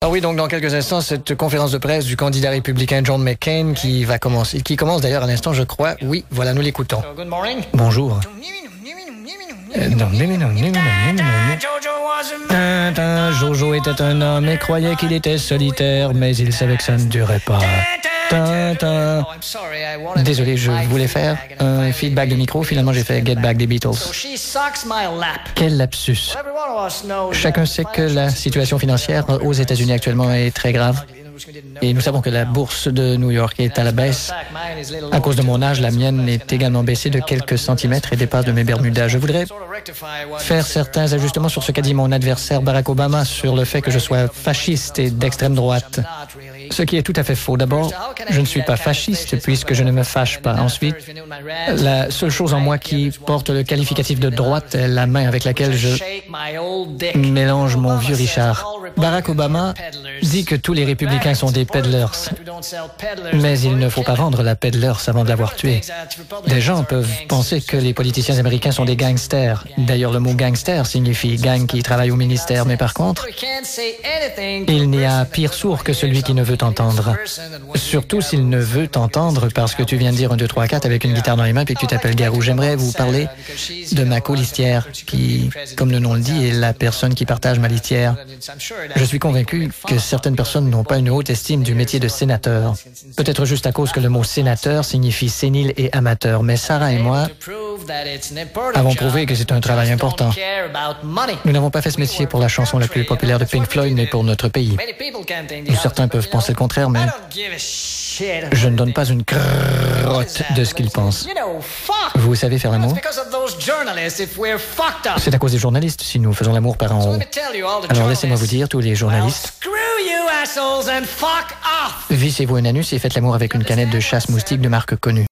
Ah oui, donc dans quelques instants, cette conférence de presse du candidat républicain John McCain qui commence d'ailleurs à l'instant, je crois. Oui, voilà, nous l'écoutons. Bonjour. Jojo était un homme et croyait qu'il était solitaire, mais il savait que ça ne durait pas. Désolé, je voulais faire un feedback de micro. Finalement, j'ai fait Get Back des Beatles. Quel lapsus. Chacun sait que la situation financière aux États-Unis actuellement est très grave. Et nous savons que la bourse de New York est à la baisse. À cause de mon âge, la mienne est également baissée de quelques centimètres et dépasse de mes Bermudas. Je voudrais faire certains ajustements sur ce qu'a dit mon adversaire Barack Obama sur le fait que je sois fasciste et d'extrême droite. Ce qui est tout à fait faux. D'abord, je ne suis pas fasciste puisque je ne me fâche pas. Ensuite, la seule chose en moi qui porte le qualificatif de droite est la main avec laquelle je mélange mon vieux Richard. Barack Obama dit que tous les républicains sont des peddlers. Mais il ne faut pas vendre la peddlers avant de l'avoir tué. Des gens peuvent penser que les politiciens américains sont des gangsters. D'ailleurs, le mot gangster signifie gang qui travaille au ministère. Mais par contre, il n'y a pire sourd que celui qui ne veut t'entendre. Surtout s'il ne veut t'entendre parce que tu viens de dire 1, 2, 3, 4 avec une guitare dans les mains puis que tu t'appelles Garou. J'aimerais vous parler de ma colistière qui, comme le nom le dit, est la personne qui partage ma litière. Je suis convaincu que certaines personnes n'ont pas une haute estime du métier de sénateur. Peut-être juste à cause que le mot sénateur signifie sénile et amateur. Mais Sarah et moi avons prouvé que c'est un travail important. Nous n'avons pas fait ce métier pour la chanson la plus populaire de Pink Floyd, mais pour notre pays. Certains peuvent penser le contraire, mais je ne donne pas une crotte de ce qu'ils pensent. Vous savez faire l'amour? C'est à cause des journalistes si nous faisons l'amour par en haut. Alors laissez-moi vous dire, tous les journalistes, vissez-vous un anus et faites l'amour avec une canette de chasse moustique de marque connue.